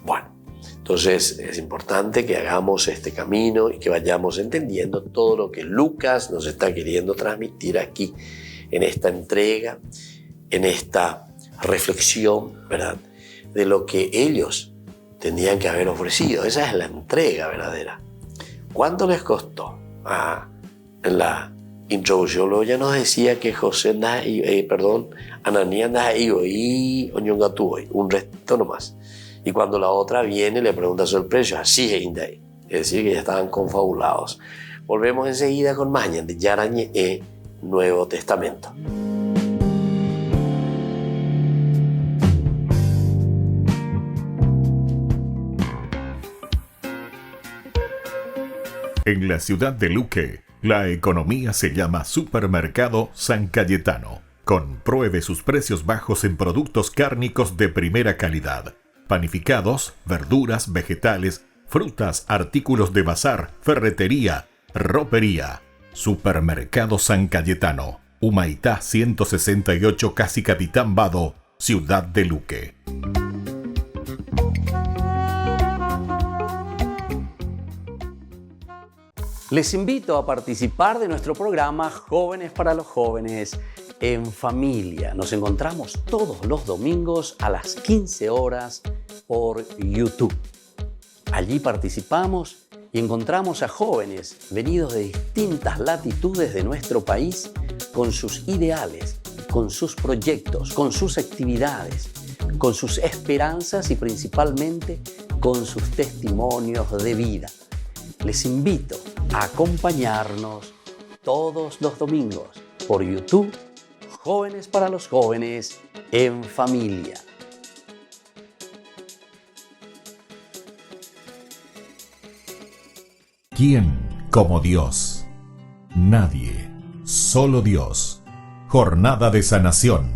Bueno, entonces es importante que hagamos este camino y que vayamos entendiendo todo lo que Lucas nos está queriendo transmitir aquí en esta entrega, en esta reflexión, ¿verdad?, de lo que ellos tenían que haber ofrecido. Esa es la entrega verdadera. ¿Cuánto les costó? En la introducción luego ya nos decía que Ananías y un resto nomás. Y cuando la otra viene le pregunta sobre el precio, así es Inday. Es decir, que ya estaban confabulados. Volvemos enseguida con más Ñande Yarañe e Nuevo Testamento. En la ciudad de Luque, la economía se llama Supermercado San Cayetano. Compruebe sus precios bajos en productos cárnicos de primera calidad. Panificados, verduras, vegetales, frutas, artículos de bazar, ferretería, ropería. Supermercado San Cayetano, Humaitá 168, Casi Capitán Vado, Ciudad de Luque. Les invito a participar de nuestro programa Jóvenes para los Jóvenes en Familia. Nos encontramos todos los domingos a las 15 horas por YouTube. Allí participamos y encontramos a jóvenes venidos de distintas latitudes de nuestro país con sus ideales, con sus proyectos, con sus actividades, con sus esperanzas y principalmente con sus testimonios de vida. Les invito a acompañarnos todos los domingos por YouTube, Jóvenes para los Jóvenes en Familia. ¿Quién como Dios? Nadie, solo Dios. Jornada de sanación.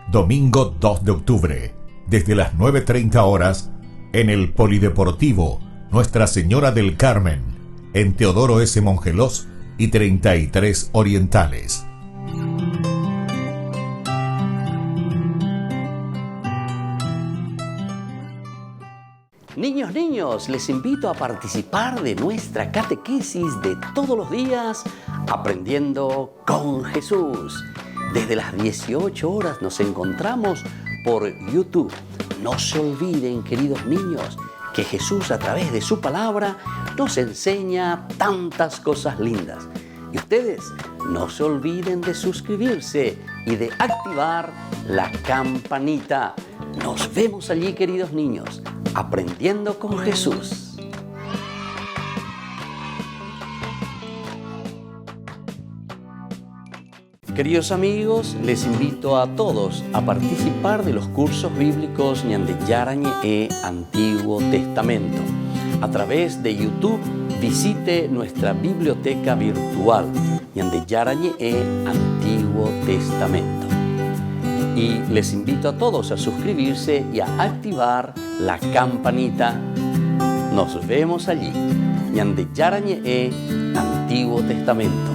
Domingo 2 de octubre, desde las 9:30 horas, en el Polideportivo Nuestra Señora del Carmen, en Teodoro S. Mongelós y 33 Orientales. Niños, les invito a participar de nuestra catequesis de todos los días, Aprendiendo con Jesús. Desde las 18 horas nos encontramos por YouTube. No se olviden, queridos niños, que Jesús a través de su palabra nos enseña tantas cosas lindas. Y ustedes no se olviden de suscribirse y de activar la campanita. Nos vemos allí, queridos niños, Aprendiendo con Jesús. Queridos amigos, les invito a todos a participar de los cursos bíblicos Ñande Yarañe e Antiguo Testamento. A través de YouTube, visite nuestra biblioteca virtual Ñande Yarañe e Antiguo Testamento. Y les invito a todos a suscribirse y a activar la campanita. Nos vemos allí, Ñande Yarañe e Antiguo Testamento.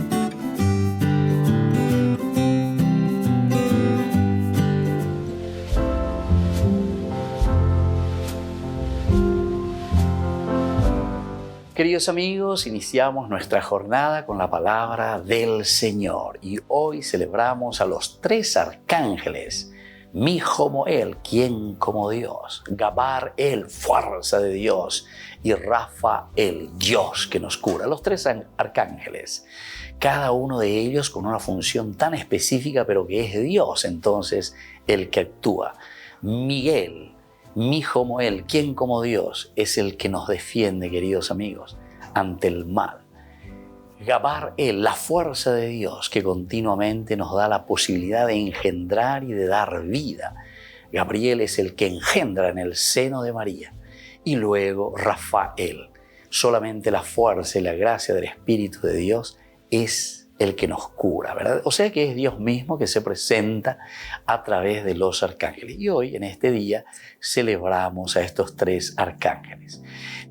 Queridos amigos, iniciamos nuestra jornada con la palabra del Señor y hoy celebramos a los 3 arcángeles. Mijomoel, quien como Dios, Gabar-el, fuerza de Dios, y Rafael, Dios que nos cura. Los 3 arcángeles, cada uno de ellos con una función tan específica, pero que es Dios entonces el que actúa. Miguel, Mijomoel, quien como Dios, es el que nos defiende, queridos amigos, ante el mal. Gabar-el, la fuerza de Dios que continuamente nos da la posibilidad de engendrar y de dar vida. Gabriel es el que engendra en el seno de María. Y luego Rafael, solamente la fuerza y la gracia del Espíritu de Dios es el que nos cura, ¿verdad? O sea que es Dios mismo que se presenta a través de los arcángeles. Y hoy, en este día, celebramos a estos 3 arcángeles.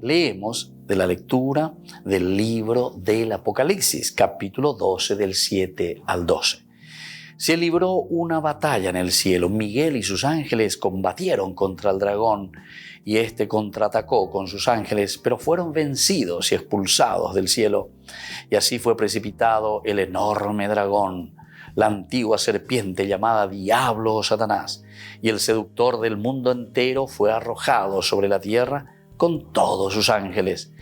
Leemos de la lectura del libro del Apocalipsis, capítulo 12, del 7 al 12. Se libró una batalla en el cielo. Miguel y sus ángeles combatieron contra el dragón y éste contraatacó con sus ángeles, pero fueron vencidos y expulsados del cielo. Y así fue precipitado el enorme dragón, la antigua serpiente llamada Diablo o Satanás, y el seductor del mundo entero fue arrojado sobre la tierra con todos sus ángeles.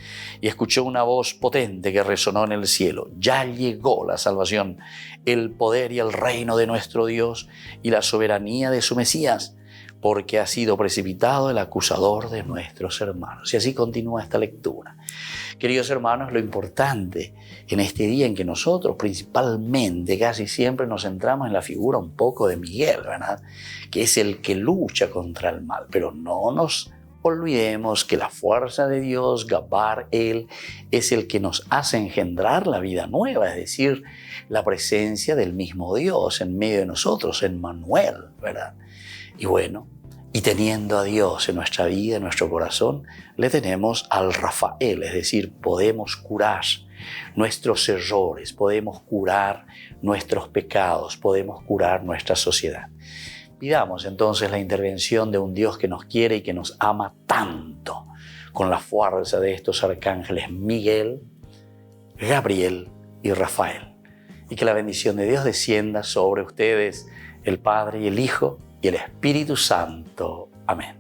Y escuchó una voz potente que resonó en el cielo: ya llegó la salvación, el poder y el reino de nuestro Dios y la soberanía de su Mesías, porque ha sido precipitado el acusador de nuestros hermanos. Y así continúa esta lectura. Queridos hermanos, lo importante en este día en que nosotros principalmente casi siempre nos centramos en la figura un poco de Miguel, ¿verdad? Que es el que lucha contra el mal, pero no nos olvidemos que la fuerza de Dios, Gabar, Él, es el que nos hace engendrar la vida nueva, es decir, la presencia del mismo Dios en medio de nosotros, Emmanuel, ¿verdad? Y bueno, y teniendo a Dios en nuestra vida, en nuestro corazón, le tenemos al Rafael, es decir, podemos curar nuestros errores, podemos curar nuestros pecados, podemos curar nuestra sociedad. Pidamos entonces la intervención de un Dios que nos quiere y que nos ama tanto, con la fuerza de estos arcángeles Miguel, Gabriel y Rafael. Y que la bendición de Dios descienda sobre ustedes, el Padre y el Hijo y el Espíritu Santo. Amén.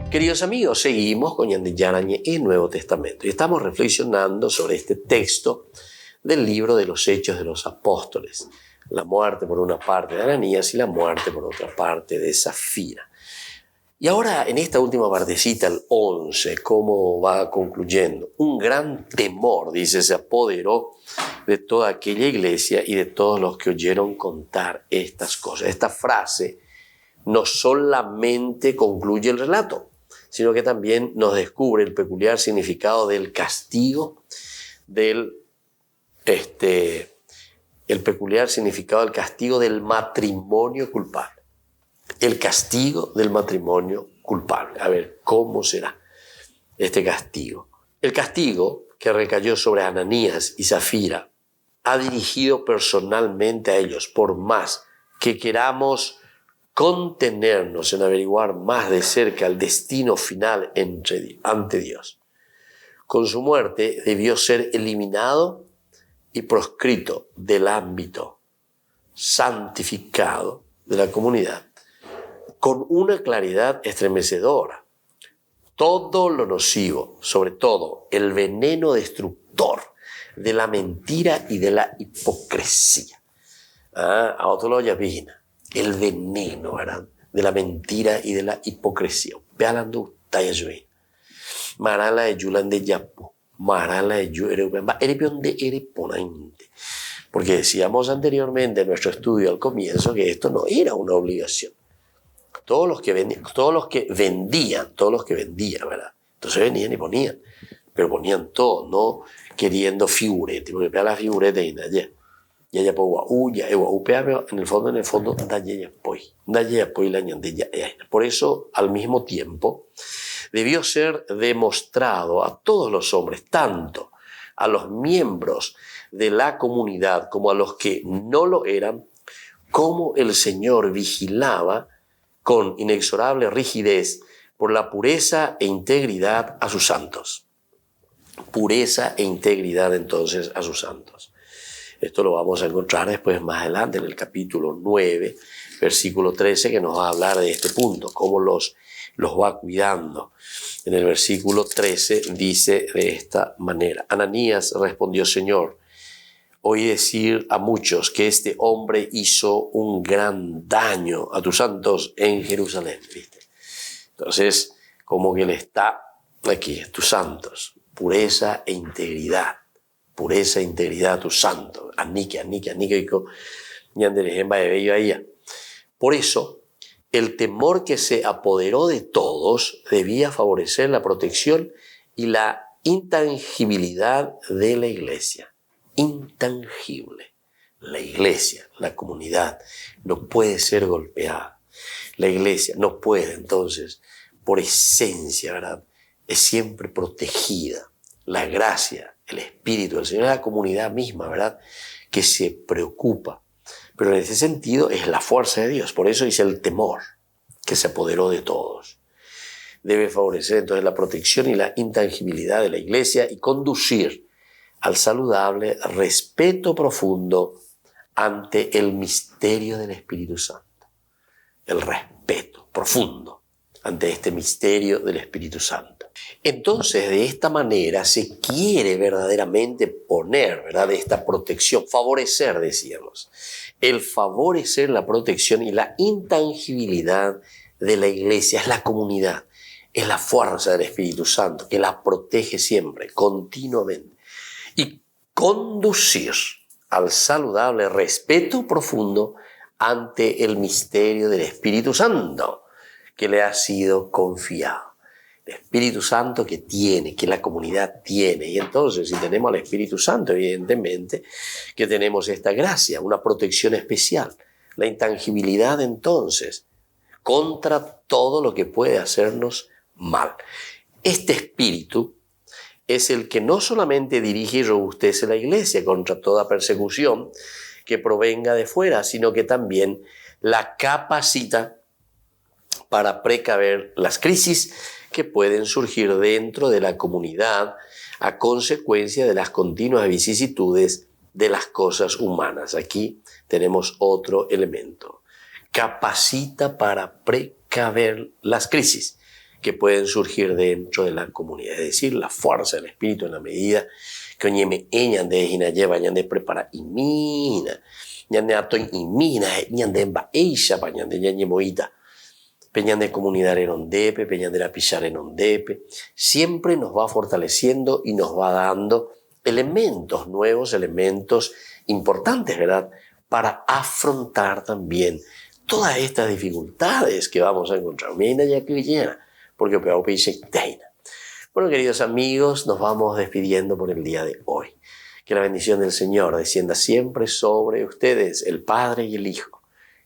Queridos amigos, seguimos con Ñande Yarañe en Nuevo Testamento y estamos reflexionando sobre este texto del libro de los Hechos de los Apóstoles. La muerte por una parte de Ananías y la muerte por otra parte de Zafira. Y ahora en esta última partecita, el 11, ¿cómo va concluyendo? Un gran temor, dice, se apoderó de toda aquella iglesia y de todos los que oyeron contar estas cosas. Esta frase no solamente concluye el relato, sino que también nos descubre el peculiar significado del castigo, el peculiar significado del castigo del matrimonio culpable. El castigo del matrimonio culpable. A ver, ¿cómo será este castigo? El castigo que recayó sobre Ananías y Zafira ha dirigido personalmente a ellos, por más que queramos contenernos en averiguar más de cerca el destino final ante Dios. Con su muerte debió ser eliminado y proscrito del ámbito santificado de la comunidad con una claridad estremecedora. Todo lo nocivo, sobre todo el veneno destructor de la mentira y de la hipocresía. A otro lo llamina. El veneno, ¿verdad? De la mentira y de la hipocresía. Veanando tayajuin. Marala de yulan de yapu. Marala de yu erepion de ereponante. Porque decíamos anteriormente en nuestro estudio al comienzo que esto no era una obligación. Todos los que vendían, ¿verdad? Entonces venían y ponían. Pero ponían todo, no queriendo figurete. Porque pega la figurete y nadie. Ya en el fondo por eso al mismo tiempo debió ser demostrado a todos los hombres, tanto a los miembros de la comunidad como a los que no lo eran, cómo el Señor vigilaba con inexorable rigidez por la pureza e integridad a sus santos. Pureza e integridad entonces a sus santos. Esto lo vamos a encontrar después más adelante en el capítulo 9, versículo 13, que nos va a hablar de este punto, cómo los va cuidando. En el versículo 13 dice de esta manera: Ananías respondió: Señor, oí decir a muchos que este hombre hizo un gran daño a tus santos en Jerusalén. ¿Viste? Entonces, como que le está aquí, tus santos, pureza e integridad. Pureza e integridad a tus santos. Por eso, el temor que se apoderó de todos debía favorecer la protección y la intangibilidad de la iglesia. Intangible. La iglesia, la comunidad, no puede ser golpeada. La iglesia no puede, entonces, por esencia, ¿verdad? Es siempre protegida. La gracia, el Espíritu del Señor, es la comunidad misma, ¿verdad? Que se preocupa. Pero en ese sentido es la fuerza de Dios. Por eso dice el temor que se apoderó de todos. Debe favorecer entonces la protección y la intangibilidad de la iglesia y conducir al saludable respeto profundo ante el misterio del Espíritu Santo. El respeto profundo ante este misterio del Espíritu Santo. Entonces, de esta manera se quiere verdaderamente poner, ¿verdad?, esta protección, favorecer, decíamos, el favorecer la protección y la intangibilidad de la iglesia, es la comunidad, es la fuerza del Espíritu Santo que la protege siempre, continuamente, y conducir al saludable respeto profundo ante el misterio del Espíritu Santo que le ha sido confiado. El Espíritu Santo que la comunidad tiene. Y entonces, si tenemos al Espíritu Santo, evidentemente que tenemos esta gracia, una protección especial, la intangibilidad entonces, contra todo lo que puede hacernos mal. Este Espíritu es el que no solamente dirige y robustece la iglesia contra toda persecución que provenga de fuera, sino que también la capacita para precaver las crisis que pueden surgir dentro de la comunidad a consecuencia de las continuas vicisitudes de las cosas humanas. Aquí tenemos otro elemento. Capacita para precaver las crisis que pueden surgir dentro de la comunidad, es decir, la fuerza del Espíritu en la medida que oñeme ñande lleva ñande prepara imina ñande ato imina ñande emba eisha pa ñande ñande moita peñande comunidad en ondepe peñande la pillar en ondepe, siempre nos va fortaleciendo y nos va dando elementos nuevos, elementos importantes, ¿verdad?, para afrontar también todas estas dificultades que vamos a encontrar. Mira ya que llena, porque peor dice teina. Bueno, queridos amigos, nos vamos despidiendo por el día de hoy. Que la bendición del Señor descienda siempre sobre ustedes, el Padre y el Hijo,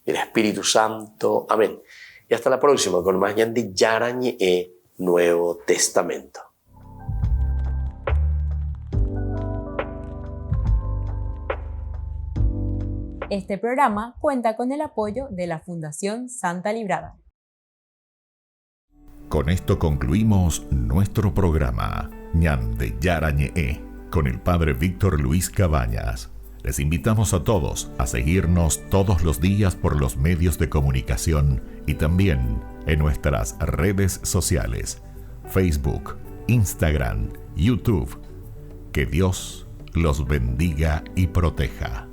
el Espíritu Santo. Amén. Y hasta la próxima con más Ñande Yarañe Nuevo Testamento. Este programa cuenta con el apoyo de la Fundación Santa Librada. Con esto concluimos nuestro programa Ñande Yarañe con el Padre Víctor Luis Cabañas. Les invitamos a todos a seguirnos todos los días por los medios de comunicación y también en nuestras redes sociales, Facebook, Instagram, YouTube. Que Dios los bendiga y proteja.